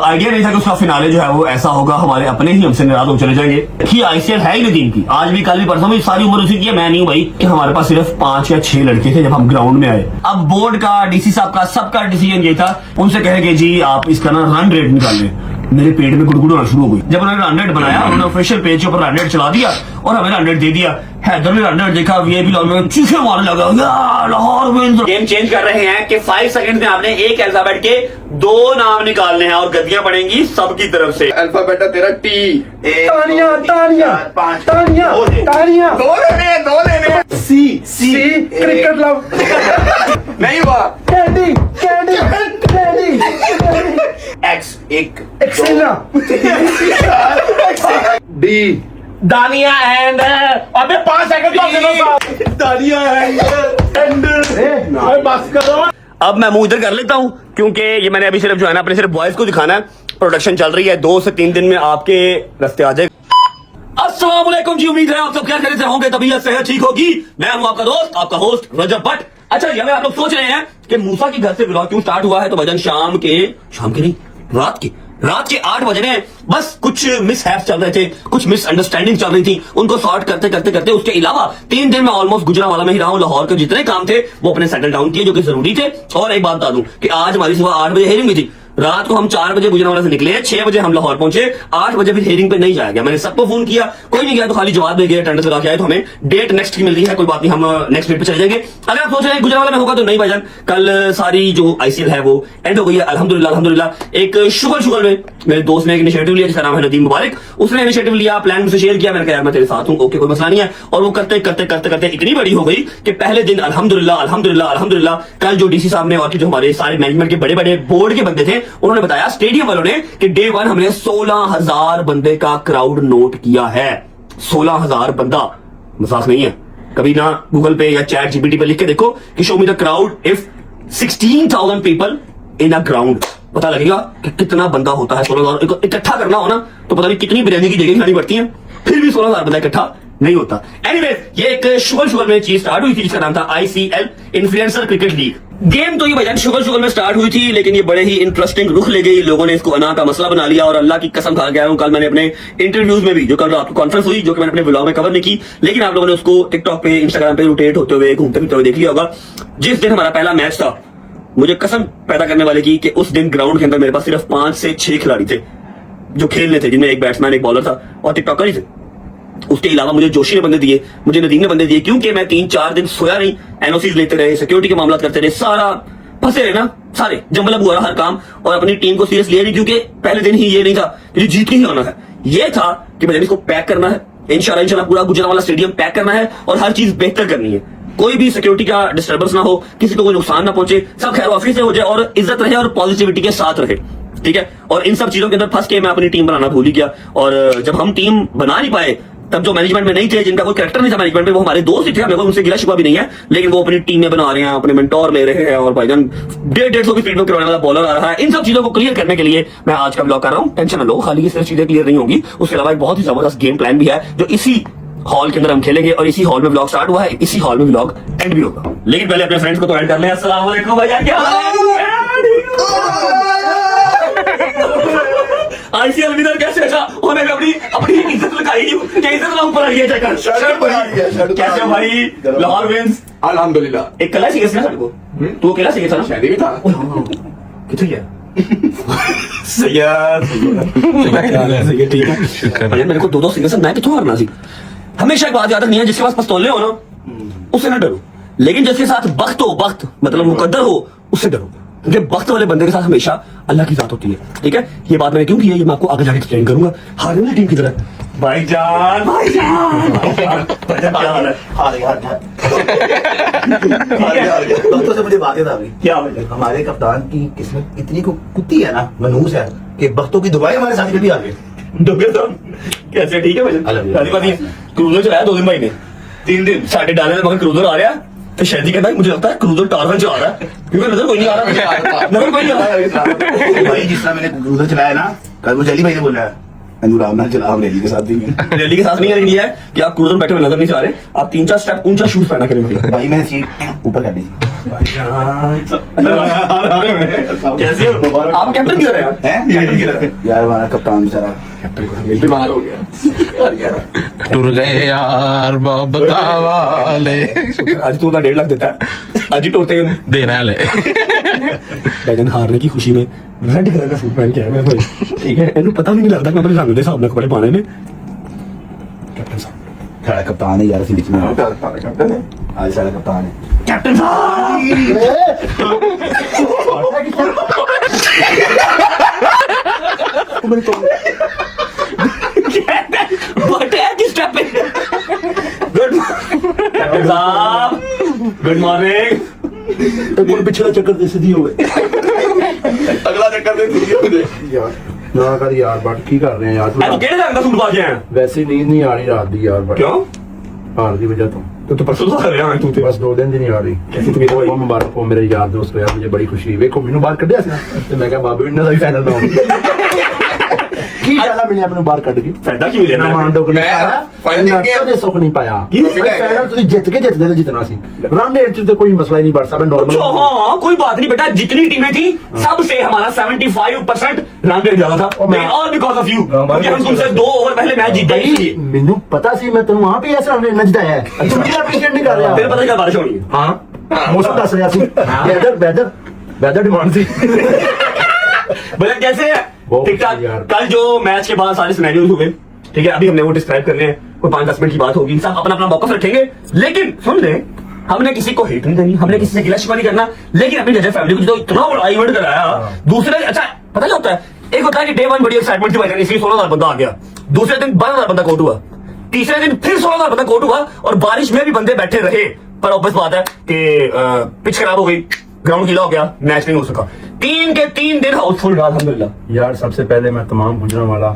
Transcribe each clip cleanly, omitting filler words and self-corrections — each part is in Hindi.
आइडिया नहीं था कि उसका फिनाले जो है वो ऐसा होगा, हमारे अपने ही हमसे नाराज हो चले जाएंगे कि आईसीएल है ही नहीं टीम की। आज भी कल भी परसों भी सारी उम्र उसी की है। मैं नहीं हूं भाई कि हमारे पास सिर्फ 5 या 6 लड़के थे जब हम ग्राउंड में आए। अब बोर्ड का, डीसी साहब का, सबका डिसीजन ये था, उनसे कहे कि जी आप इसका ना रन रेट निकाल लें। मेरे पेट में गुड़गुड़ होना शुरू हो गई जब उन्होंने रन रेट बनाया। उन्होंने ऑफिशियल पेज के ऊपर रन रेट चला दिया और हमें रन रेट दे दिया। हैदर ने रन रेट देखा, वीआईपी लॉन्च में चीखे मारने लगा, यार लाहौर विंस। गेम चेंज कर रहे हैं कि 5 सेकंड में आपने एक अल्फाबेट के 2 नाम निकालने हैं और गद्दियां पड़ेंगी सबकी तरफ से। अल्फाबेट है तेरा टी। तानिया तानिया तानिया तानिया 2 लेने सी सी क्रिकेट लव नहीं हुआ। कैंडी कैंडी कैंडी एक्स एक एक्सेला डी दानिया एंड अबे 5 सेकंड तो दे दो दानिया एंड बस करो। अब मैं मुंह इधर कर लेता हूं क्योंकि ये मैंने अभी सिर्फ जो है ना अपने सिर्फ बॉयज को दिखाना है। प्रोडक्शन चल रही है, 2 से 3 दिन में आपके रास्ते आ जाएगा। अस्सलाम वालेकुम जी, उम्मीद है आप सब क्या खैरियत से होंगे, तबीयत सेहत ठीक होगी। मैं हूं आपका दोस्त, आपका होस्ट रजब भट्ट। अच्छा, ये आप लोग सोच रहे हैं कि मूसा के घर से व्लॉग क्यों स्टार्ट हुआ है, तो वजन शाम के नहीं, रात के 8 बज रहे हैं। बस कुछ मिसहैप्स चल रहे थे, कुछ मिसअंडरस्टैंडिंग चल रही थी, उनको सॉर्ट करते करते करते उसके अलावा 3 दिन में ऑलमोस्ट गुजरावाला में ही रहा हूं। लाहौर के जितने काम थे वो अपने सेटल डाउन किए जो कि जरूरी थे। और एक बात बता दूं कि आज हमारी सुबह 8 बजे हेयरिंग भी थी। रात को हम 4 बजे गुजरावाला से निकले, 6 बजे हम लाहौर पहुंचे, 8 बजे फिर हेयरिंग पे नहीं जाया गया। मैंने सबको फोन किया, कोई नहीं गया, तो खाली जवाब दे गए, अटेंडेंस लगा के आए। तो हमें डेट नेक्स्ट की मिल रही है, कोई बात नहीं, हम नेक्स्ट डेट पे चले जाएंगे। अगर आप सोच रहे हैं गुजरावाला में होगा तो नहीं भाईजान, कल सारी जो आईसीएल है वो एंड हो गई है अल्हम्दुलिल्लाह अल्हम्दुलिल्लाह। एक शुगर में मेरे दोस्त ने एक इनिशिएटिव लिया जिसका नाम है नदीम मुबारक। उसने इनिशिएटिव लिया, प्लान मुझसे शेयर किया, मैंने कहा यार मैं तेरे साथ हूं, ओके कोई मसला नहीं है। और वो करते करते करते करते इतनी बड़ी हो गई कि पहले दिन अल्हम्दुलिल्लाह अल्हम्दुलिल्लाह अल्हम्दुलिल्लाह कल जो डीसी साहब ने और जो हमारे सारे मैनेजमेंट के बड़े बड़े बोर्ड के बंदे थे उन्होंने बताया स्टेडियम वालों ने कि डे 1 हमने 16,000 बंदे का क्राउड नोट किया है। 16,000 बंदा, मजाक नहीं है। कभी ना गूगल पे या चैट जीपीटी पे लिख के देखो कि show me the crowd if 16,000 people in a ground, पता लगेगा कि कितना बंदा होता है। 16,000 इकट्ठा करना हो ना तो पता नहीं कितनी बिरयानी की जगह खानी पड़ती है, फिर भी 16,000 बंदा इकट्ठा नहीं होता। एनीवेज, ये एक शुगर में चीज स्टार्ट हुई थी जिसका नाम था ICL influencer cricket league. Game तो ये भजन शुगर में स्टार्ट हुई थी, लेकिन ये बड़े ही इंटरेस्टिंग रुख ले गई। लोगों ने इसको अना का मसला बना लिया और अल्लाह की कसम खा गया हूं, कल मैंने अपने इंटरव्यूज में भी, जो कल आपको कॉन्फ्रेंस हुई जो कि मैंने अपने व्लॉग में कवर नहीं की, लेकिन आप लोगों ने उसको टिकटॉक पे, इंस्टाग्राम पे रोटेट होते हुए, घूमते फिरते हुए देख लिया होगा। जिस दिन हमारा पहला मैच था, मुझे कसम पैदा करने वाले की कि उस दिन ग्राउंड के अंदर मेरे पास सिर्फ 5 से 6 खिलाड़ी थे जो खेलने थे, जिनमें एक बैट्समैन, एक बॉलर था और टिकटॉकर ही थे। उसके अलावा मुझे जोशी ने बंदे दिए, मुझे नदीम ने बंदे दिए, क्योंकि मैं 3-4 दिन सोया नहीं, एनओसीज लेते रहे, सिक्योरिटी के मामला करते रहे, सारा फंसे रहे ना, सारे जंबलब हुआ हर काम, और अपनी टीम को सीरियस लिया नहीं, क्योंकि पहले दिन ही ये नहीं था कि जीत के ही आना है। ये था कि मुझे इसको पैक करना है, इंशाल्लाह पूरा गुजरावाला स्टेडियम पैक करना है और हर चीज बेहतर करनी है। कोई भी सिक्योरिटी का डिस्टर्बेंस ना हो, किसी को कोई नुकसान ना पहुंचे, सब खैर ऑफिस से हो जाए और इज्जत रहे और पॉजिटिविटी के साथ रहे, ठीक है। और इन सब चीजों के अंदर फंस के मैं अपनी टीम बनाना भूल ही गया। और जब हम टीम बना नहीं पाए, तब जो मैनेजमेंट में नहीं थे, जिनका कोई कैरेक्टर नहीं था मैनेजमेंट में, वो हमारे दोस्त ही थे, मेरे को उनसे गिला शिकवा भी नहीं है, लेकिन वो अपनी टीम में बना रहे हैं, अपने मेंटोर ले रहे हैं और भाईजान 150 की स्पीड में करवाने वाला बॉलर आ रहा है। इन सब चीजों को क्लियर करने के लिए मैं आज का ब्लॉग कर रहा हूं। टेंशन ना लो, खाली ये सिर्फ चीजें क्लियर नहीं होंगी, उसके अलावा एक बहुत ही जबरदस्त गेम प्लान भी है जो इसी हॉल के अंदर हम खेलेंगे और इसी हॉल में व्लॉग स्टार्ट हुआ है, इसी हॉल में व्लॉग एंड भी होगा। लेकिन पहले अपने फ्रेंड्स को तो ऐड कर लें। अस्सलाम वालेकुम भैया, क्या आईसीएल विनर कैसे अच्छा होने में अपनी अपनी इज्जत लगाई नहीं, क्या इज्जत ना ऊपर आई है। कैसे हो भाई? लाहौर विंस अल्हम्दुलिल्लाह। एक कला सीरियस ना साडे को, तू अकेला सीरियस था ना? शादी भी था। किथे गया? सही ठीक है। मेरे को 2-2 सीरियस मैं किथों हारना सी। हमेशा एक बात याद रखनी है, जिसके पास पिस्तौले हो ना उससे ना डरो, लेकिन जिसके साथ बख्त हो, बख्त मतलब मुकद्दर हो, उससे डरो, क्योंकि वक्त वाले बंदे के साथ हमेशा अल्लाह की जात होती है, ठीक है। ये बात मैंने क्यों की है ये मैं आपको आगे जाके एक्सप्लेन करूंगा। हारे वाली टीम की तरह भाईजान क्या हाल है? दोस्तों से मुझे बात याद आ गई। क्या भाई? हमारे कप्तान की किस्मत इतनी कुत्ती है ना, मनहूस है कि बख्तों की दुआएं हमारे साथ कभी आ गई। कैसे ठीक है भाई? क्रूजर चलाया 2 दिन भाई ने, 3 दिन साढ़े डाले मगर क्रूजर आ रहा है तो शायद कहता है मुझे लगता है क्रूजर टारगन चला रहा है, क्योंकि नजर कोई नहीं आ रहा, नजर कोई नहीं आ रहा भाई जिस तरह मैंने क्रूजर चलाया ना, कल वो जली भाई ने बोला अनुराग ना चला हम रैली के साथ भी रैली के साथ नहीं करनी है कि आप कूड़न बैठे हुए नजर नहीं जा रहे, आप 3-4 स्टेप ऊंचा शूज पहना करें भाई। भाई मैंने सीट ऊपर कर दी थी। कैसे हो? आप कैप्टन क्यों रहे हैं? कैप्टन क्यों रहे हैं? यार हमारा कप्तान बेचारा बीमार हो गया टूर गए यार मोहब्बता वाले आज तो 1.5 लाख देता है, आज ही तोड़ते हैं। देना है ले बैगन हारने की खुशी में रेड कलर का सूट पहन के आया मैं भाई, ठीक है। इन्हें पता भी नहीं लगता कि मैं अपने रंग दे साहब ने कपड़े पाने ने। कैप्टन साहब सारा कप्तान है यार असली में कैप्टन है आज सारा कप्तान है। कैप्टन साहब बट है किस स्टेप पे? गुड कैप्टन साहब, गुड मॉर्निंग। तो कोई पिछला चक्कर दे सीधी हो गए अगला चक्कर दे दीजिए मुझे यार ना कर यार बट की कर रहे हैं यार तो केड़े रंग का सूट पा के आया? वैसे नींद नहीं आ रही रात दी यार बट क्यों? हार दी वजह तो परसों तो कर रहा है तू। बस 2 दिन दी नहीं आ रही कैसी तबीयत है भाई? वो मुबारक हो मेरे यार दोस्त को यार, मुझे बड़ी खुशी वेखो मैनू बाहर कढ़िया सी ना ते मैं कहा बाबू इन्ना दा भी फाइनल ना हो की जाला मैंने अपने बाहर कढ़ के फायदा क्यों लेना है? मांडो को मैं फाइनल जीत गया। कदे सुख नहीं पाया की? फाइनल तो जित के जितने जितना सी रन रेट ते कोई मसला ही नहीं बढ़ सकता तो नॉर्मल हाँ कोई बात नहीं बेटा, जितनी टीमें थी सबसे हमारा 75% रन रेट ज्यादा था, ऑल बिकॉज ऑफ यू, क्योंकि हम तुमसे 2 ओवर पहले मैच जीते ही इसलिए। मैनू पता सी मैं तेन वहां पे ऐसा नचदा है तू मेरा अप्रिशिएट नहीं कर रहा तेरे पता क्या बारिश होनी है? हाँ मौसम दस रहा सी वेदर वेदर वेदर डिमांड सी मतलब कैसे है बहुत ठीक ठाक। यार। कल जो मैच के बाद सारे सिनेरियोज हुए, ठीक है, अभी हमने वो डिस्क्राइब करने हैं, कोई 5-10 मिनट की बात होगी, सब अपना अपना मौका रखेंगे। लेकिन सुन ले, हमने किसी को हेट नहीं करनी, हमने किसी से गिला शिकवा नहीं करना, लेकिन अपनी जजर फैमिली को जो इतना बड़ा इवेंट कराया, दूसरे अच्छा पता क्या होता है, एक होता है कि डे 1 बड़ी एक्साइटमेंट थी भाई, इसलिए 16,000 बंदा आ गया, दूसरे दिन 12,000 बंदा कोट हुआ, तीसरे दिन फिर 16,000 बंदा कोट हुआ, और बारिश में भी बंदे बैठे रहे। पर ऑब्वियस बात है कि पिच खराब हो गई, ग्राउंड गीला हो गया, मैच नहीं हो सका। 3 के 3 दिन हाउसफुल रहा अल्हम्दुलिल्लाह। यार सबसे पहले मैं तमाम गुजरने वाला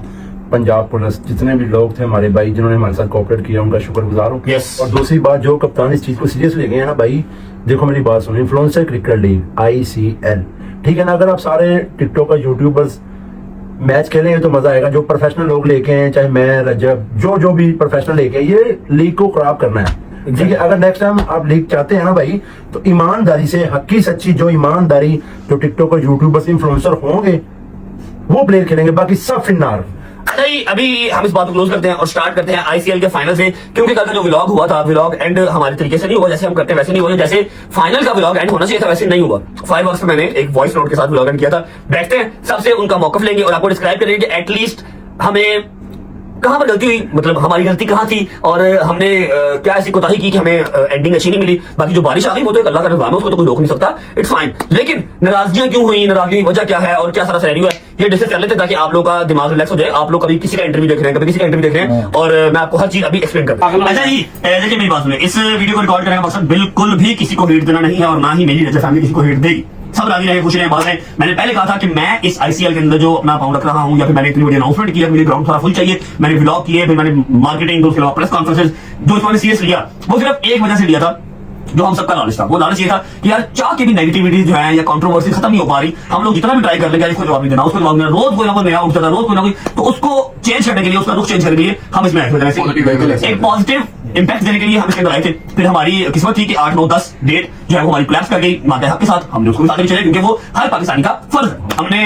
पंजाब पुलिस जितने भी लोग थे हमारे भाई जिन्होंने हमारे साथ कोऑपरेट किया उनका शुक्रगुजार हूँ। Yes. और दूसरी बात जो कप्तान इस चीज को सीरियस ले गए हैं ना भाई, देखो मेरी बात सुनो, इन्फ्लुएंसर क्रिकेट लीग ICL, ठीक है ना, अगर आप सारे टिकटॉक का यूट्यूबर्स मैच खेलेंगे तो मजा आएगा। जो प्रोफेशनल लोग लेके हैं, चाहे मैं रजब जो भी प्रोफेशनल लेके हैं, ये लीग को खराब करना है, ठीक है। अगर नेक्स्ट टाइम आप लीग चाहते हैं ना भाई, तो ईमानदारी से हक्की सच्ची जो ईमानदारी जो टिकटॉक और यूट्यूबर्स इन्फ्लुएंसर होंगे वो प्लेयर खेलेंगे, बाकी सब फिन्नार। अच्छा जी, अभी हम इस बात को क्लोज करते हैं और स्टार्ट करते हैं ICL के फाइनल से, क्योंकि कल का जो व्लॉग हुआ था, व्लॉग एंड हमारे तरीके से नहीं हुआ, जैसे हम करते हैं वैसे नहीं हुआ, जैसे फाइनल का व्लॉग एंड होना चाहिए था वैसे नहीं हुआ। 5 वर्ष में मैंने एक वॉइस नोट के साथ व्लॉग एंड किया था। बैठते हैं, सबसे उनका मौकफ लेंगे और आपको डिस्क्राइब करेंगे कि एटलीस्ट हमें कहां पर गलती हुई, मतलब हमारी गलती कहां थी, और हमने क्या ऐसी कोताही की कि हमें एंडिंग अच्छी नहीं मिली। बाकी जो बारिश आ गई वो तो एक अल्लाह का निज़ाम है, उसको तो कोई रोक नहीं सकता, इट्स फाइन। लेकिन नाराजगियां क्यों हुई, नाराजगी की वजह क्या है और क्या सारा सिनेरियो है, ये डिस्कस कर लेते हैं ताकि आप लोगों का दिमाग रिलैक्स हो जाए। आप लोग कभी किसी का इंटरव्यू देख रहे हैं, कभी किसी का इंटरव्यू देख रहे हैं, और मैं आपको हर चीज अभी एक्सप्लेन करता हूं। अच्छा जी, देखिए मेरी बात सुनिए, इस वीडियो को रिकॉर्ड करने का मकसद बिल्कुल भी किसी को हेट देना नहीं है, और ना ही मेरी फैमिली किसी को हेट देगी। सब राजी रहे, खुश रहे, बात है। मैंने पहले कहा था कि मैं इस ICL के अंदर जो अपना पाउंड रख रहा हूं, या फिर मैंने इतनी बड़ी अनाउंसमेंट किया, मुझे ग्राउंड थोड़ा फुल चाहिए, मैंने व्लॉग किए, फिर मैंने मार्केटिंग, उसके अलावा प्रेस कॉन्फ्रेंसेस, जो इस मैंने सीरियस लिया, वो सिर्फ एक वजह से लिया था, जो हम सबका लालच था। वो लालच ये था कि यार चाह के भी नेगेटिविटी जो है या कंट्रोवर्सी खत्म नहीं हो पा रही, हम लोग जितना भी ट्राई कर लेंगे, इसको जवाब नहीं देना, उसको जवाब देना, रोज कोई ना कोई नया उठ जाता, रोज कोई ना कोई, तो उसको चेंज करने के लिए, उसका रुख चेंज करने के लिए हम इसमें एक पॉजिटिव इंपैक्ट देने के लिए हम इसके अंदर आए थे। फिर हमारी किस्मत थी कि 8, 9, 10 डेट जो है वो हमारी कोलैप्स कर गई माते हक के साथ, हमने उसको भी साथ में चले, क्योंकि वो हर पाकिस्तानी का फर्ज है। हमने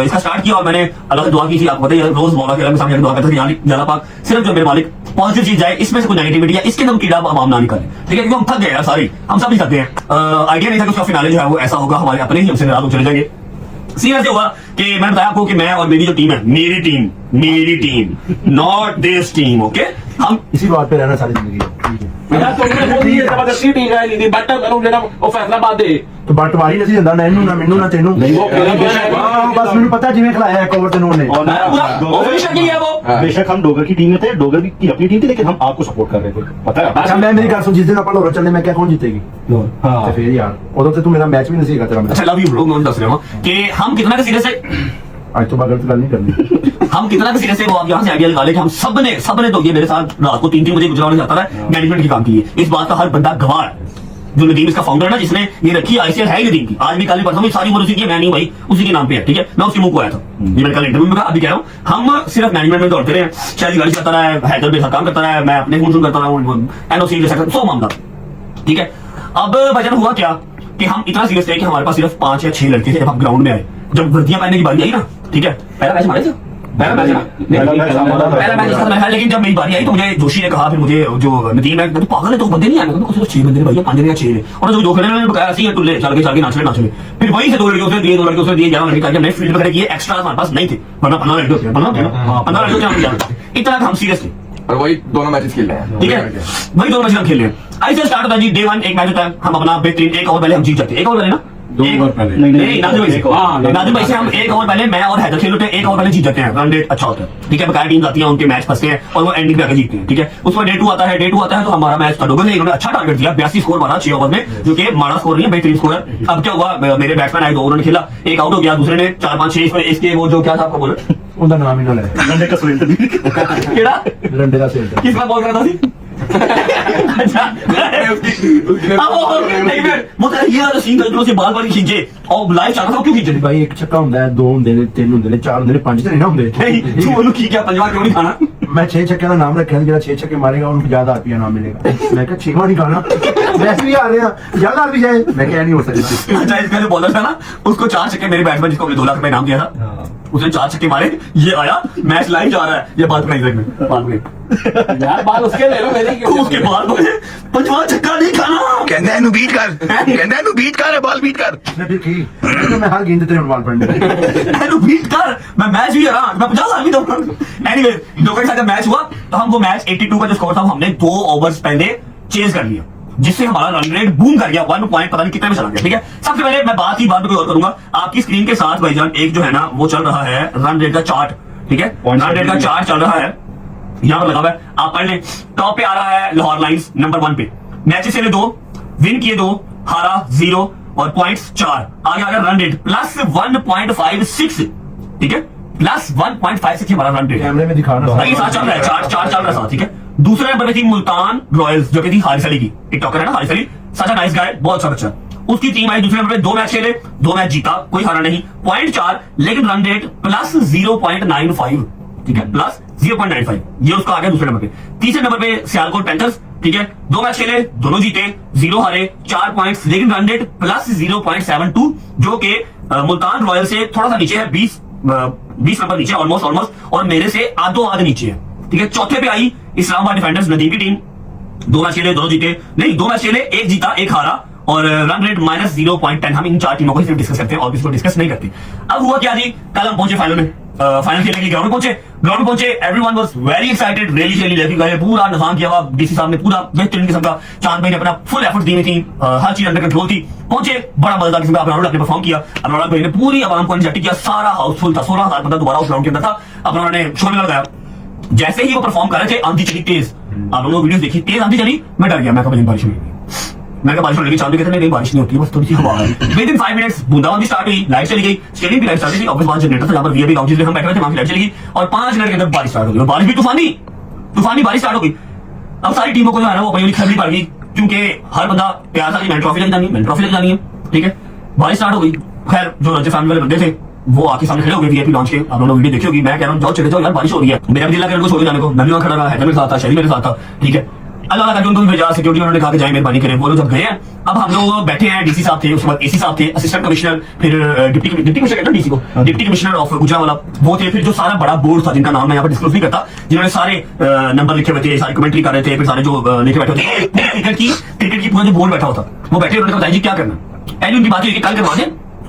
इसका स्टार्ट किया और मैंने अल्लाह से दुआ की थी, आपको बताइए, रोज मौला के अल्लाह के सामने दुआ करता था, अल्लाह पाक सिर्फ जो मेरे मालिक पॉजिटिव चीज जाए, इसमें से कोई नेगेटिविटी या इसके अंदर कीड़ा आवाम ना निकाले, ठीक है, क्योंकि हम थक गए यार सारी, हम सब भी थक गए हैं। आइडिया नहीं था कि उसका फिनाले जो है वो ऐसा होगा, हमारे अपने ही हमसे नाराज हो चले जाएंगे। सीन ऐसे हुआ कि मैंने बताया आपको कि मैं और मेरी जो टीम है, मेरी team not this team, okay, हम इसी बात पे रहना सारी जिंदगी, ठीक है। मेरा तो बोली है जबरदस्ती टीम है नहीं बट करूं लेना वो फैसलाबाद दे तो बंटवारी नहीं ਜਾਂਦਾ ਨਾ ਇਹਨੂੰ ਨਾ ਮੈਨੂੰ ਨਾ ਤੈਨੂੰ बस मैंने पता जिवें खिलाया है कवर तेनों ने ऑफिशियल की है वो। बेशक हम डोगर की टीम में थे, डोगर की अपनी टीम थी, लेकिन हम आपको सपोर्ट कर रहे थे, पता है। अच्छा मैं मेरी गल सुन, जिस दिन ਆਪਾਂ ਲਾਹੌਰ ਚੱਲਨੇ मैं क्या कौन जीतेगी? हाँ। ਤੇ ਫਿਰ यार ਉਦੋਂ ਤੇ ਤੂੰ मेरा मैच भी नहीं सीगा तेरा अच्छा लव यू ब्रो, मैं दस रहा हूं कि हम कितना का सीरियस है, आज तो मैं गलत गल नहीं करनी। हम कितना का सीरियस है वो आप यहाँ से आइडिया लगा ले कि हम सबने तो ये मेरे साथ रात को 3-3 बजे गुजरात जाता था मैनेजमेंट के काम के लिए, इस बात का हर बंदा गवाह है। जो नदीम इसका फाउंडर है ना, जिसने ये रखी आईसीएल है ही नदीम की, आज भी कल भी परसों भी सारी उम्र उसी की है, मैं नहीं भाई उसी के नाम पे है, ठीक है। मैं उसके मुंह को आया था, ये मैंने कल इंटरव्यू में कहा, अभी कह रहा हूँ हम सिर्फ मैनेजमेंट में दौड़ते रहे, शायद गाड़ी चलाता रहा है, हैदर मेरे साथ काम करता रहा है, मैं अपने फोन करता रहा हूँ, एनओसी जैसा 100 मामला, ठीक है। अब वजह हुआ क्या कि हम इतना सीरियस थे कि हमारे पास सिर्फ 5 या 6 लड़के थे जब हम ग्राउंड में आए, जब वर्दियां पहनने की बारी आई ना, ठीक है। पहला मैच हमारे थे, पहला मैच लेकिन जब मेरी बारी आई तो मुझे जोशी ने कहा, फिर मुझे जो नदीम है, तो पागल है तो बंदे नहीं आए, तो 6 बंदे भैया, 5 या 6 और जो खड़े ने बताया सी टुल्ले चल के नाच ले, फिर वहीं से 2 लड़के उसने दिए, 2 लड़के उसने दिए, 11 लड़के हमने फील्ड वगैरह किए, एक्स्ट्रा हमारे पास नहीं थे, वरना 15 लड़के होते हैं, 15 लड़के होते, इतना हम सीरियस थे, और वही दोनों मैचेस खेल रहे हैं, ठीक है। वही 2 मैच हम खेल रहे हैं। आईसीएल स्टार्ट होता है जी, डे 1 एक मैच होता है, हम अपना बेहतरीन 1 ओवर पहले हम जीत जाते हैं, 1 ओवर पहले ना, 2 ओवर पहले नहीं नाजिम भाई से हम 1 ओवर पहले मैं और हैदर खेल होते हैं, 1 ओवर पहले जीत जाते हैं, रन रेट अच्छा होता है, ठीक है। बकाया टीम आती है, उनके मैच फंसते हैं और वो एंडिंग पे आके जीतते हैं, ठीक है। उसमें डे 2 आता है, डे 2 आता है तो हमारा मैच था डोगल, इन्होंने अच्छा टारगेट दिया, 82 स्कोर मारा 6 ओवर में, जो कि माड़ा स्कोर नहीं है, बेहतरीन स्कोर है। अब क्या हुआ, मेरे बैट्समैन आए, 2 ओवर ने खेला, एक आउट हो गया, दूसरे ने 4 5 6 इसके वो जो क्या था आपको बोला, उनका नाम ही ना ले, लंडे का सुहेल केड़ा लंडे का सेल किस बात बोल रहा था जी? अच्छा अब वो नहीं फिर मुझे ये वाला सीन था, जो बाल बाल खींचे और लाइव चल रहा था, क्यों खींचे भाई एक छक्का ਹੁੰਦਾ है, 2 ਹੁੰਦੇ ਨੇ, 3 ਹੁੰਦੇ ਨੇ, 4 ਹੁੰਦੇ ਨੇ, 5 ਤੇ ਨਹੀਂ ਨਾ ਹੁੰਦੇ। नहीं तू बोलू की क्या पंजवा क्यों नहीं खाना? मैं 6 छक्के का नाम रखा, जो 6 छक्के मारेगा उनको 1000 नाम मिलेगा। मैं कहा 6वां नहीं खाना, वैसे भी आ रहे हैं 1000 भी जाए, मैं क्या नहीं हो सकता। अच्छा इसका जो बॉलर था ना, उसको 4 छक्के, मेरे बैट्समैन जिसको हमने 2 लाख रुपए इनाम दिया था, उसने 4 छक्के मारे, ये आया मैच लाइव जा रहा है, ये बात नहीं सकते बाद में यार बाल उसके ले लो, मेरी क्यों? उसके बाद मुझे पंजवा छक्का नहीं खाना, कहना है बीट कर, कहना है बीट कर, बॉल बीट कर। मैं फिर की तो मैं हर गेंद तेरे बॉल पड़ने एनु बीट कर, मैं मैच भी हरा, मैं 50 आदमी दूंगा। एनीवे लोगों के साथ जब मैच हुआ तो हम वो मैच 82 का जो स्कोर था, हमने 2 ओवर्स पहले चेज कर लिया, जिससे हमारा रन रेट बूम कर गया, 1 पॉइंट पता नहीं कितने में चला गया, ठीक है। सबसे पहले मैं बात ही बात पे कोई और करूंगा, आपकी स्क्रीन के साथ भाईजान एक जो है ना वो चल रहा है रन रेट का चार्ट, ठीक है, रन रेट का चार्ट चल रहा है, यहाँ पर लगा हुआ है, आप पढ़ लें। टॉप पे आ रहा है लाहौर लाइंस नंबर 1 पे, मैचेस खेले 2, विन किए 2, हारा 0 और पॉइंट्स 4, आगे आ गया रन रेट प्लस 1.56, ठीक है, प्लस 1.56 हमारा रन रेट है, कैमरे में दिखाना ये साथ चल रहा है, चार्ट चल रहा है साथ, ठीक है। दूसरे नंबर पे थी मुल्तान रॉयल्स, जो कि थी हारिस अली की, टिकटॉकर है ना Haris Ali, such nice guy, बहुत अच्छा बच्चा, उसकी टीम आई दूसरे नंबर पे, 2 मैच खेले, 2 मैच जीता, कोई हारा नहीं, पॉइंट 4, लेकिन रन रेट प्लस 0.95, ठीक है, प्लस 0.95, ये उसका आ गया दूसरे नंबर पे। तीसरे नंबर पे सियालकोट पैंथर्स, ठीक है, 2 मैच खेले, दोनों जीते, 0 हारे, 4 पॉइंट्स, लेकिन रन रेट प्लस 0.72, जो कि मुल्तान रॉयल से थोड़ा सा नीचे है, 20 नंबर नीचे, ऑलमोस्ट, और मेरे से आधो नीचे है, ठीक है। चौथे पे आई इस्लामाबाद डिफेंडर्स, नदीम की टीम, 2 मैच खेले, दोनों जीते, नहीं 2 मैच खेले, 1 जीता 1 हारा, और रन रेट माइनस 0.10। हम इन 4 टीमों को सिर्फ डिस्कस करते हैं और किसी को डिस्कस नहीं करते। अब हुआ क्या जी, कल हम पहुंचे फाइनल में, फाइनल खेलने के लिए ग्राउंड में पहुंचे, everyone was very excited, really लेकिन गए, पूरा निजाम किया हुआ, डीसी साहब ने पूरा बेहतरीन किस्म का, चांद भाई ने अपना फुल एफर्ट दी हुई थी, हर चीज अंडर कंट्रोल थी, पहुंचे, बड़ा मजेदार किस्म का अपना ने परफॉर्म किया, अपना भाई ने पूरी आवाम को इंजेक्ट किया, सारा हाउसफुल था, 16,000 बंदा दोबारा उस ग्राउंड के अंदर था, अपना ने शोर लगाया। जैसे ही वो परफॉर्म कर रहे थे, आंधी चली तेज, आप लोगों वीडियो देखी, तेज आंधी चली, मैं डर गया, मैं कहा बारिश नहीं, मैं कहा बारिश होने लगी, चांद कहते नहीं बारिश नहीं होती, बस थोड़ी सी हवा आ रही। विदिन 5 मिनट्स बूंदाबांदी स्टार्ट हुई, लाइट चली गई, स्टेडियम की लाइट चली गई, ऑफिस बाहर जनरेटर था, जहां पर वीआईपी गांव जिसमें हम बैठे हुए थे, वहां की लाइट चली गई, और 5 मिनट के अंदर बारिश स्टार्ट हो गई, और बारिश भी तूफानी बारिश स्टार्ट हो गई। अब सारी टीमों को जो है ना वो अपनी खरीदी पड़ गई, क्योंकि हर बंदा प्यार था कि मैंने ट्रॉफी लग जानी है, ठीक है। बारिश स्टार्ट हो गई, खैर जो रंजे फैमिली वाले बंदे थे वो आके सामने खड़े हो गए वीआईपी लॉन्च के, आप लोगों वीडियो देखी होगी, मैं कह रहा हूँ जाओ चले जाओ यार, बारिश हो रही है, मेरा भी दिल लगा छोड़ जाने को, मैं भी वहां खड़ा रहा, हैदर मेरे साथ था, शरीफ मेरे साथ था, ठीक है। अल्लाह करके उनको भेजा, सिक्योरिटी उन्होंने कहा कि जाए मेहरबानी करें, वो लोग जब गए हैं, अब हम लोग बैठे हैं, डीसी साहब थे, उसके बाद एसी साहब थे, असिस्टेंट कमिश्नर, फिर डिप्टी कमिश्नर कहते हैं डीसी को, डिप्टी कमिश्नर ऑफ गुजरांवाला वो थे, फिर जो सारा बड़ा बोर्ड था जिनका नाम मैं यहाँ पर डिस्क्लोज नहीं करता, जिन्होंने सारे नंबर लिखे हुए थे, सारी कमेंट्री कर रहे थे, फिर सारे जो लिखे बैठे थे, क्रिकेट की पूरा जो बोर्ड बैठा होता, वो बैठे, उन्होंने बताया जी क्या करना, पहले उनकी बात हुई कि कल करवा दें,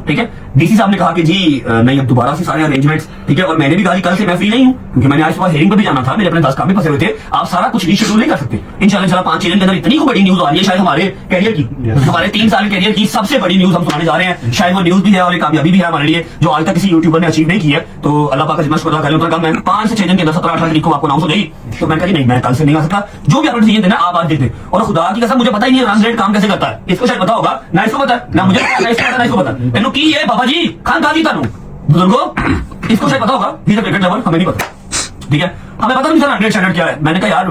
ठीक है। डीसी साहब ने कहा कि जी नहीं अब दोबारा से सारे अरेंजमेंट्स, ठीक है, और मैंने भी कहा कल से मैं फ्री नहीं हूं, क्योंकि मैंने आज सुबह हेयरिंग पे भी जाना था, मेरे अपने 10 काम भी फंसे हुए थे, आप सारा कुछ रीशेड्यूल नहीं कर सकते। इंशाल्लाह 5-6 दिन के अंदर इतनी बड़ी न्यूज आ रही है, शायद हमारे कैरियर की, हमारे 3 साल के कैरियर की सबसे बड़ी न्यूज हम सुनाने जा रहे हैं, शायद वो न्यूज भी है और एक कामयाबी भी है हमारे लिए, जो आज तक किसी यूट्यूबर ने अचीव नहीं की है, तो अल्लाह पाक का जितना शुक्र अदा करें, मैं 5 से 6 दिन के अंदर 17-18 तारीख को आपको अनाउंस हो गई, तो मैं कहा नहीं मैं कल से नहीं आ सकता, जो भी आपने चाहिए थे ना आप आज देते, और खुदा की कसम मुझे पता ही नहीं रन रेट काम कैसे करता है, इसको शायद पता होगा ना, इसको पता ना, मुझे ना इसको पता, मैंने की है बाबा जी खान खा दी था बुजुर्गो, इसको शायद पता होगा, क्रिकेट लवर हमें नहीं पता, ठीक है, हमें पता नहीं सर 100 स्टैंडर्ड क्या है। मैंने कहा यार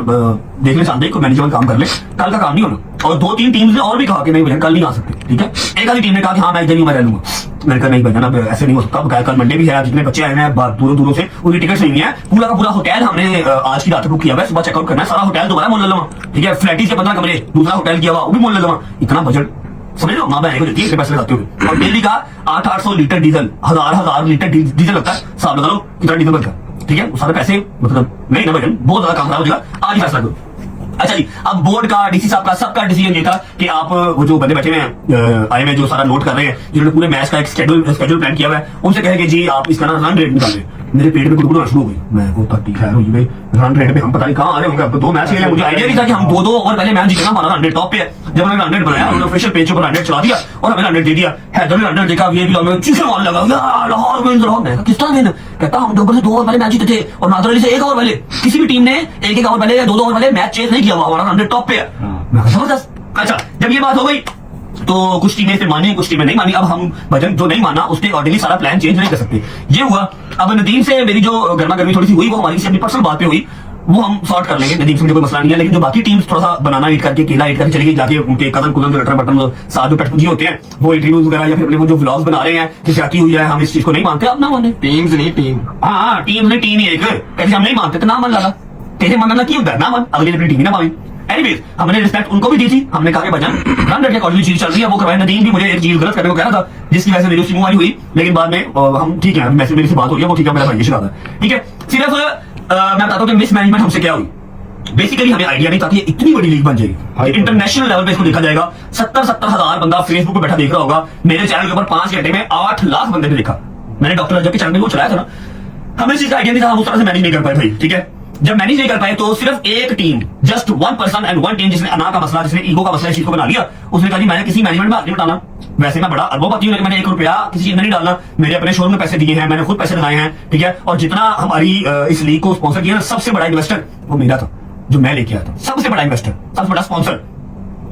देख ले शांति को मैनेजमेंट काम कर ले, कल का काम नहीं होना। और 2-3 टीम्स ने और भी कहा कि नहीं भैया कल नहीं आ सकते, ठीक है। एक आधी टीम ने कहा कि हाँ मैं इधर ही मैं रह लूंगा। मैंने कहा नहीं भैया अब ऐसे नहीं हो सकता, कल मंडे भी है, जितने बच्चे आए हैं दूरों दूरों से उनकी टिकट नहीं है। पूरा का पूरा होटल हमने आज की रात बुक किया हुआ है, सुबह चेकआउट करना है, सारा होटल दोबारा मोल ले लूंगा, ठीक है। फ्लैटिस के 15 कमरे, दूसरा होटल किया हुआ वो भी मोल ले लूंगा। इतना बजट समझ लो, माँ बहन को देती है पैसे लगाते हुए। और डेली का 800 लीटर डीजल, 1000 लीटर डीजल लगता है, साहब लगा लो कितना डीजल बनता है, ठीक है। वो सारे पैसे मतलब नहीं ना भजन, बहुत ज्यादा काम खराब हो जाएगा, आज ही फैसला करो। अच्छा जी, अब बोर्ड का, डीसी साहब का, सबका डिसीजन ये था कि आप वो जो बंदे बैठे हुए हैं आए में जो सारा नोट कर रहे हैं, जिन्होंने पूरे मैच का एक शेड्यूल प्लान किया हुआ है, उनसे कहेंगे जी आप इसका ना रन रेट निकालें। मेरे पेट में गुड़गुड़ शुरू हो गई, मैं वो तक खैर हुई भाई, रन रेट पे हम पता नहीं कहाँ आ रहे होंगे। अब 2 मैच खेले, मुझे आइडिया नहीं था कि हम 2-2 ओवर पहले मैच जीतना, हमारा रन रेट टॉप पे है। जब उन्होंने रन रेट बनाया, उन्होंने ऑफिशियल पेज पर रन रेट चला दिया और हमें रन रेट दे दिया। हैदर ने रन रेट देखा, वीआईपी में चीखे मारने लगा, यार लाहौर में लाहौर में किस तरह विन, कहता हम डोबर से 2 ओवर पहले मैच जीते थे और नादर अली से 1 ओवर पहले, किसी भी टीम ने 1-1 ओवर पहले या 2-2 ओवर पहले मैच चेज नहीं किया हुआ, हमारा रन रेट टॉप पे है। मैं कहा जबरदस्त। अच्छा, जब ये बात हो गई तो कुछ टीमें फिर मानी, कुछ टीमें नहीं मानी। अब हम भजन जो नहीं माना उसके अकॉर्डिंगली सारा प्लान चेंज नहीं कर सकते। ये हुआ। अब नदीम से मेरी जो गर्मा गर्मी थोड़ी सी हुई, वो हमारी से अपनी पर्सनल बात पे हुई, वो हम सॉर्ट कर लेंगे। नदीम से मुझे कोई मसला नहीं है, लेकिन जो बाकी टीम्स थोड़ा सा बनाना ईट करके, केला ईट करके चली गई, जाके उनके कदम कुदम जो लटर बटन साथ जो पेटपुंजी होते हैं, वो इंटरव्यूज वगैरह या फिर अपने वो जो व्लॉग्स बना रहे हैं कि जाती हुई है, हम इस चीज को नहीं मानते। अब ना माने, टीम्स नहीं टीम, हाँ टीम ने टीम ही एक कहते हम नहीं मानते तो ना मन लगा, तेरे मानना क्यों होता है, ना मन, अगली अपनी टीम ही ना मानी। एनीवेज, हमने रिस्पेक्ट उनको भी दी थी। हमने कहा कि भजन रन रेट के अकॉर्डिंग चीज चल रही है, वो करवाए। नदीम भी मुझे एक चीज गलत करने को कह रहा था, जिसकी वजह से मेरी उसकी मुंहवारी हुई, लेकिन बाद में हम ठीक है, मेरी से बात हो रही है, वो ठीक है, मेरा भाई शिकायत है, ठीक है। सिर्फ मैं बताता हूँ कि मिसमैनेजमेंट हमसे क्या हुई। बेसिकली हमें आइडिया नहीं था कि इतनी बड़ी लीग बन जाएगी, इंटरनेशनल लेवल पे इसको देखा जाएगा। 70-70 हजार बंदा फेसबुक पे बैठा देख रहा होगा। मेरे चैनल के ऊपर 5 घंटे में 8 लाख बंदे ने देखा। मैंने डॉक्टर रजब के चैनल में वो चलाया था ना, हमें इस चीज का आइडिया नहीं था, हम उस तरह से मैनेज नहीं कर पाए भाई, ठीक है। जब मैनेज नहीं कर पाए तो सिर्फ एक team, just 1 person and 1 team, जिसने अना का मसला, जिसने ईगो का मसला इस चीज को बना लिया, उसने कहा जी मैंने किसी मैनेजमेंट में हाथ नहीं बटाना। वैसे मैं बड़ा अरबोपति हूं, लेकिन मैंने 1 रुपया किसी चीज में नहीं डालना। मेरे अपने शोरूम में पैसे दिए हैं, मैंने खुद पैसे लगाए हैं, ठीक है। और जितना हमारी इस लीग को स्पॉन्सर किया, सबसे बड़ा इन्वेस्टर वो मेरा था, जो मैं लेके आया था, सबसे बड़ा इन्वेस्टर, सबसे बड़ा स्पॉन्सर,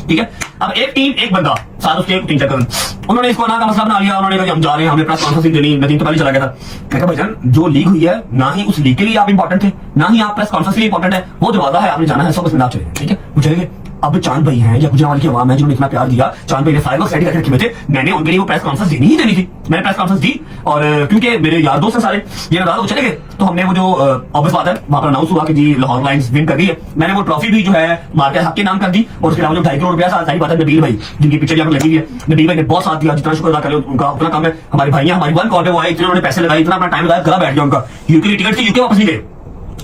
ठीक है। अब एक टीम एक बंदा साथ उसके 3-4 कदम, उन्होंने इसको ना का मसला बना लिया। उन्होंने कहा हम जा रहे हैं, हमने प्रेस कॉन्फ्रेंस देनी। नदीम तो पहले चला गया था। मैं कहा भाईजान जो लीग हुई है, ना ही उस लीग के लिए आप इंपॉर्टेंट थे, ना ही आप प्रेस कॉन्फ्रेंस के लिए इंपॉर्टेंट है। वो दरवाजा है, आपने जाना है, सब उसमें आप चले, ठीक है। वो चले गए। अब चांद भाई हैं या गुजरात की आवाम है जिन्होंने इतना प्यार दिया, चांद भाई ने फाइल सेट करके रखे थे, मैंने उनके लिए वो प्रेस कॉन्फ्रेंस देनी ही देनी थी। मैंने प्रेस कॉन्फ्रेंस दी और क्योंकि मेरे यार दोस्त हैं सारे, ये नाराज वो चले गए, तो हमने वो जो ऑब्वियस बात है वहां पर अनाउंस हुआ कि जी लाहौर लायंस विन कर गई है। मैंने वो ट्रॉफी भी जो है मार्केट हक के नाम कर दी, और उसके अलावा जो 2.5 करोड़ रुपया सारी बात है नबील भाई, जिनकी पिक्चर यहाँ पर लगी हुई है, नबील भाई ने बहुत साथ दिया, जितना शुक्र अदा करें उनका उतना कम है। हमारे भाई हमारी 1 कॉल पे वो आए, इतने उन्होंने पैसे लगाए, इतना अपना टाइम लगाया, गला बैठ गया उनका। यूके की टिकट थी, यूके वापस नहीं गए,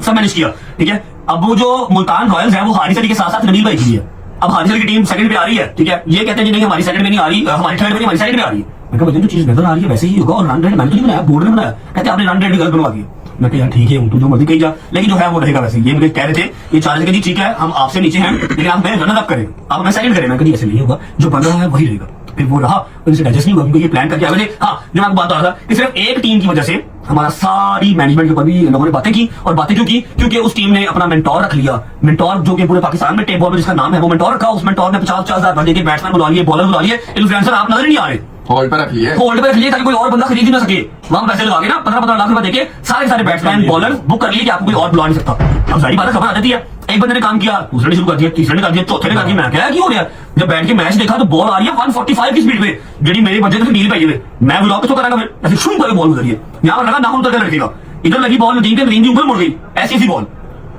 सब मैनेज किया, ठीक है। अब वो जो मुल्तान रॉयल्स है, वो हारिस अली के साथ साथ नबील भाई की है। अब हारिस अली की टीम सेकंड पे आ रही है, ठीक है। ये कहते हैं जी नहीं हमारी सेकंड में नहीं आ रही, हमारी थर्ड में नहीं, हमारी सेकंड में आ रही है। मैं कहा जो चीज नजर आ रही है वैसे ही होगा, और रन रेट मैंने तो नहीं बनाया, बोर्ड ने बनाया। कहते आपने रन रेट भी गलत बनवा दिया। मैं कहा यार ठीक है, तू जो मर्जी कही जा, लेकिन जो है वो रहेगा वैसे। ये मुझे कह रहे थे, ये चाह रहे थे कि ठीक है हम आपसे नीचे हैं, लेकिन आप मैं रनर अप करें, आप मैं सेकंड करें। मैं कहा ऐसे नहीं होगा, जो बन रहा है वही रहेगा। फिर वो रहा, उनसे डाइजेस्ट नहीं हुआ, क्योंकि ये प्लान करके आगे थे। हाँ, जो मैं आपको बात कर रहा था कि सिर्फ एक टीम की वजह से हमारा सारी मैनेजमेंट के ऊपर भी लोगों ने बातें की। और बातें क्यों की? क्योंकि उस टीम ने अपना मेंटोर रख लिया। मेंटोर जो कि पूरे पाकिस्तान में टेप बॉल में जिसका नाम है, वो मेंटोर रखा। उस मेंटोर ने 50-50 हजार बंदे के बैट्समैन बुला लिए, बॉलर बुला लिए। इन्फ्लुएंसर आप नजर नहीं आ रहे, होल्ड पे रख लिए, होल्ड पे रख लिए ताकि कोई और बंदा खरीद ही ना सके। वहां पैसे लगा के ना 15-15 लाख रुपए देके सारे बैट्समैन बॉलर बुक कर लिए कि आपको कोई और बुला नहीं सकता। अब सारी बातें खबर आ जाती है, एक बंदे ने काम किया, दूसरे ने शुरू कर दिया, तीसरे ने कर दिया, चौथे ने कर दिया। मैं क्या क्यों हो रहा है? जब बैठ के मैच देखा तो बॉल आ रही है 145 की स्पीड पे, ਜਿਹੜੀ मेरे बजे से नील पाई हुए। मैं ब्लॉक किसको करांगा? फिर ऐसे शूट करके बॉल गुजरी है, यहाँ लगा नाखून उतर के लड़केगा, इधर लगी बॉल, नदीम की ऊपर मुड़ गई, ऐसी बॉल।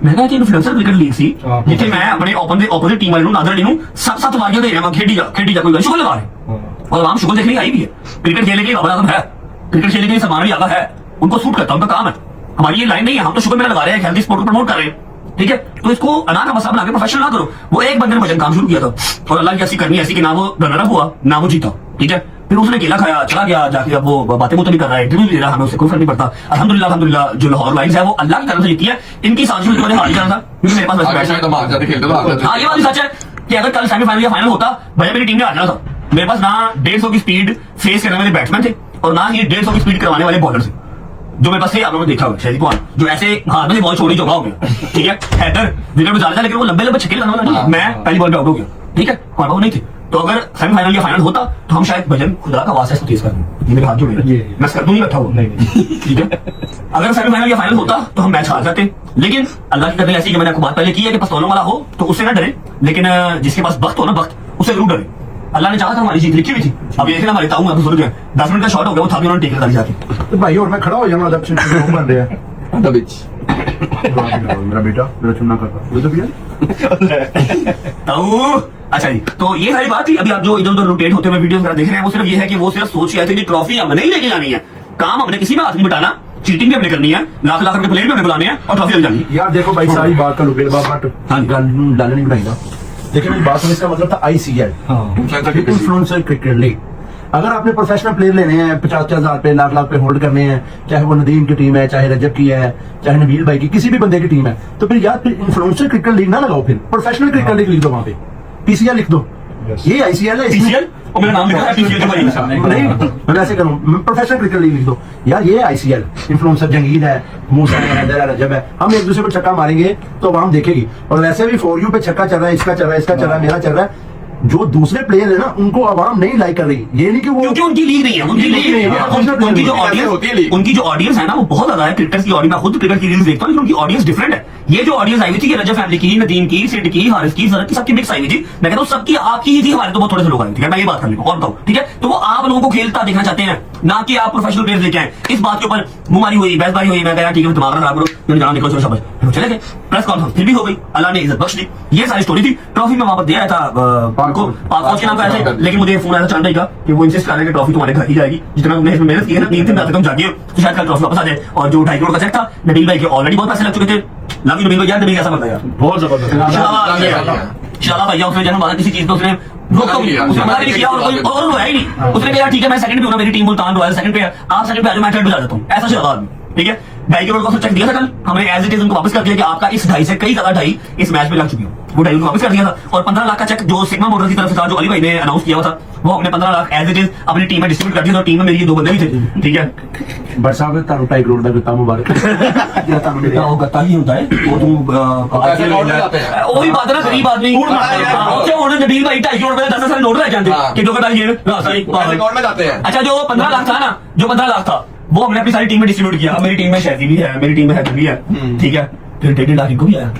मैं कहा इन्फ्लुएंसर क्रिकेट लीग सी, जिथे मैं अपने ऑपोजिट टीम वाले नादर अली 7-7 वारियां दे रहा, मैं खेडी जा कोई शुक्र लगा रहे। और आम शुक्र देखने आई भी है, क्रिकेट खेलने के लिए आदम है, क्रिकेट खेलने के लिए सामान भी आता है, उनको सूट करता है, उनका काम है। हमारी ये लाइन नहीं है, हम तो शुक्र मेरा लगा रहे हैं, हेल्थी स्पोर्ट को प्रमोट कर रहे हैं, ठीक है। तो इसको अना का मसला बना के प्रोफेशनल ना करो। वो एक बंदे ने वजन काम शुरू किया था, और अल्लाह की ऐसी करनी ऐसी कि ना वो रनर अप हुआ ना वो जीता, ठीक है। फिर उसने केला खाया, चला गया जाके, अब वो बातें भी कर रहा है, इंटरव्यू दे रहा है, हमें उससे कोई फर्क नहीं पड़ता। अल्हम्दुलिल्लाह जो लाहौर लायंस है वो अल्लाह की तरफ से जीती है। इनकी साजिश में हार जाना था, क्योंकि मेरे पास वैसे तो मार जाते खेलते तो हार जाते। हाँ, ये बात भी सच है कि अगर कल सेमीफाइनल या फाइनल होता, भैया मेरी टीम ने हारना था। मेरे पास ना 150 की स्पीड फेस करने वाले बैट्समैन थे, और ना ही 150 की स्पीड करवाने वाले बॉलर थे, जो मेरे पास थे। आप लोगों ने देखा होगा शहरी कौन, जो ऐसे हाथ में बॉल छोड़ी चौका हो गया, ठीक है। हैदर विकेट में डाला था, लेकिन वो लंबे छक्के लगाने वाला नहीं। मैं पहली बॉल पे आउट हो गया, ठीक है। हमारे पास नहीं थे, तो अगर सेमीफाइनल या फाइनल होता तो हम शायद भजन खुदा का वास्ता तेज कर दूं, ये मेरे हाथ जोड़े मैं कर दूं, नहीं बैठा हुआ ठीक है। अगर सेमीफाइनल या फाइनल होता तो हम मैच हार जाते, लेकिन अल्लाह की करनी ऐसी कि मैंने आपको बात पहले की है कि पस्तौलों वाला हो तो उससे ना डरे, लेकिन जिसके पास वक्त हो ना वक्त, उससे जरूर डरे। अल्लाह ने चाहा था हमारी जीत लिखी हुई थी। अब ये देखना हमारे ताऊ में बुजुर्ग है, 10 मिनट का शॉट हो गया, वो था भी उन्होंने टेक जाके। तो भाई और मैं खड़ा हो जाऊंगा जब से बन रहा है The bitch. मेरा बेटा मेरा चुनना करता वो तो भैया ताऊ अच्छा जी, तो ये सारी बात थी। अभी आप जो इधर उधर रोटेट होते हुए वीडियोस वगैरह देख रहे हैं, वो सिर्फ ये है कि वो सिर्फ सोच के आए थे कि ट्रॉफी हमने ही लेके जानी है, काम हमने किसी में हाथ नहीं बिठाना, चीटिंग भी हमने करनी है, लाख लाख रुपए प्लेयर भी हमने बुलाने हैं और ट्रॉफी ले जानी है। यार देखो भाई सारी बात का लुबेल बाबा हाँ। डालने नहीं बनाएगा। देखिए मेरी बात सुनो, इसका मतलब था ICL इन्फ्लुएंसर क्रिकेट लीग। अगर आपने प्रोफेशनल प्लेयर लेने हैं 50,000 पे लाख लाख पे होल्ड करने हैं, चाहे वो नदीम की टीम है, चाहे रजब की है, चाहे नबील भाई की, किसी भी बंदे की टीम है, तो फिर यार फिर इन्फ्लुएंसर क्रिकेट लीग ना लगाओ, फिर प्रोफेशनल क्रिकेट लीग लिख दो वहां पे, PCL लिख दो। ये ICL है, इसमें PCL और मेरा नाम लिखा है PCL के भाई नहीं मैं ऐसे करूँ, प्रोफेशनल क्रिकेट लीग लिख दो यार। ये ICL इन्फ्लुएंसर जंगीर है, मूसा है, हैदर है, रजब है, हम एक दूसरे को छक्का मारेंगे तो आवाम देखेगी। और वैसे भी फॉर यू पे छक्का चल रहा है, इसका चल रहा है, इसका चल रहा है, मेरा चल रहा है, जो दूसरे प्लेयर है ना उनको आवाम नहीं लाइक कर रही। ये नहीं कि वो क्योंकि उनकी लीग नहीं है, उनकी लीग नहीं है, उनकी जो ऑडियंस, उनकी जो ऑडियंस है ना वो बहुत ज्यादा है क्रिकेट की ऑडियंस। मैं खुद क्रिकेट की रील्स देखता हूँ, उनकी ऑडियंस डिफरेंट है। ये जो ऑडियंस आई हुई थी कि रजब फैमिली की, नदीम की, सिड की, हारिस की, जरत की, सबकी मिक्स आई हुई थी। मैं कहता हूँ सबकी आपकी ही थी, हमारे तो बहुत थोड़े से लोग आए थे। मैं ये बात कर लूँ और बताऊँ ठीक है। तो वो आप लोगों को खेलता देखना चाहते हैं, ना कि आप प्रोफेशनल प्लेयर लेके आए। इस बात के ऊपर मुमारी हुई, बहसबाजी हुई, मैं कहा ठीक है दिमाग खराब करो, मैंने जाना निकलो, चलो शाबाश, चले गए। प्रेस कॉन्फ्रेंस फिर भी हो गई, अल्लाह ने इज्जत बख्श दी। ये सारी स्टोरी थी। ट्रॉफी में वापस दिया था पाक फौज के नाम पे आया था, लेकिन मुझे फोन आया था चंडई का कि वो इंसिस्ट कर रहे हैं कि ट्रॉफी तुम्हारे घर ही जाएगी, जितना तुमने इसमें मेहनत की है ना, 3 दिन तक तुम जाके तो शायद कल ट्रॉफी वापस आ जाए। और जो 2.5 करोड़ का चेक था नबील भाई के ऑलरेडी बहुत पैसे लग चुके थे। लव यू नबील भाई, यार नबील कैसा बनता है यार, बहुत जबरदस्त। शाला भैया उसने जन्म माना किसी चीज पे, उसने उसने मना भी नहीं किया और कोई और रोया ही नहीं। उसने कहा ठीक है मैं सेकंड पे हूं ना, मेरी टीम मुल्तान रॉयल सेकंड पे है, आप सेकंड पे आ जाओ, मैं थर्ड पे जा जाता हूं। ऐसा शाला आदमी ठीक है। 2.5 करोड़ का चेक दिया था कल, हमने एज इट इज उनको वापस कर दिया कि आपका इस 2.5 से कई ज्यादा 2.5 इस मैच में लग चुकी है, वो 2.5 वापस कर दिया था। और 15 लाख का चेक जो सिग्मा मोटर्स की तरफ से था, जो अली भाई ने अनाउंस किया हुआ था, वो हमने 15 लाख एज इट इज अपनी टीम में डिस्ट्रीब्यूट कर दिया था। टीम में मेरी ये 2 बंदे भी थे ठीक है। बट साहब ने 2.5 करोड़ का गत्ता मुबारक गत्ता वो गत्ता ही होता है, वो तुम वही बात है ना, गरीब आदमी नबील भाई 2.5 करोड़ 10 साल नोट रह जाते कि दो अकाउंट में जाते हैं। अच्छा जो 15 लाख था ना, जो 15 लाख था वो हमने अपनी सारी टीम में डिस्ट्रीब्यूट किया। अब मेरी टीम में शहजी भी है, मेरी टीम में हैदर भी है ठीक है। फिर 1.5 लाख इनको भी आया,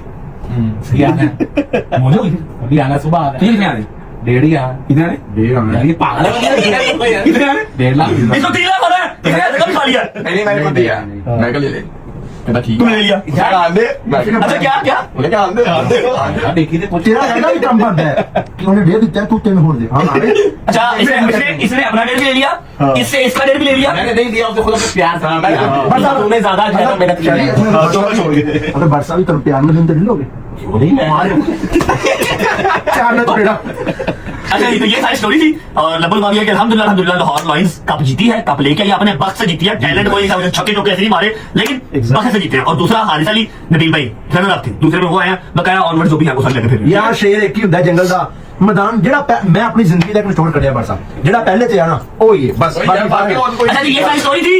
मुझे अभी आना सुबह आ ठीक कितने आ रहे, 1.5 यार, कितने आ रहे, यार ये पागल है। कितने आ रहे, 1.5 लाख इसको 3 लाख हो रहा है, इसने हैदर का भी खा लिया, नहीं मैंने खुद दिया, मैं कल ले ले। कहता ठीक तुमने ले लिया। यार आंदे अच्छा क्या बोले क्या आंदे यार देखिए तो कुछ तेरा है ना भी कम बनता है कि उन्हें दे देते हैं तू तेन होड़ दे। हाँ अच्छा इसने अपना डेट भी ले लिया, इससे इसका डेट भी ले लिया। मैंने नहीं दिया उसे, खुद अपने प्यार से मैंने बस तूने ज्यादा ज्यादा मेहनत की। अरे बरसा भी तेरे प्यार में दिन तो नहीं लोगे नहीं तो बेटा। अच्छा तो ये सारी स्टोरी थी। और लबुल माविया के अल्हम्दुलिल्लाह लाहौर लायंस कप जीती है, कप लेके आई अपने वक्त से जीती है। टैलेंट कोई छक्के चौके ऐसे नहीं मारे, लेकिन वक्त से जीते हैं। और दूसरा हारिस अली नबील भाई रनर अप थे, दूसरे में वो आया बकाया ऑनवर्ड जो भी है वो सब लेके फिर यार शेर एक ही ਹੁੰਦਾ जंगल ਦਾ मैदान ਜਿਹੜਾ मैं अपनी जिंदगी ਦਾ ਇੱਕ ਨਿਚੋੜ ਕੱਢਿਆ बरसा ਜਿਹੜਾ ਪਹਿਲੇ ਤੇ ਆਣਾ ਉਹ ਹੀ ਹੈ बस। बाकी और कोई अच्छा ये सारी स्टोरी थी।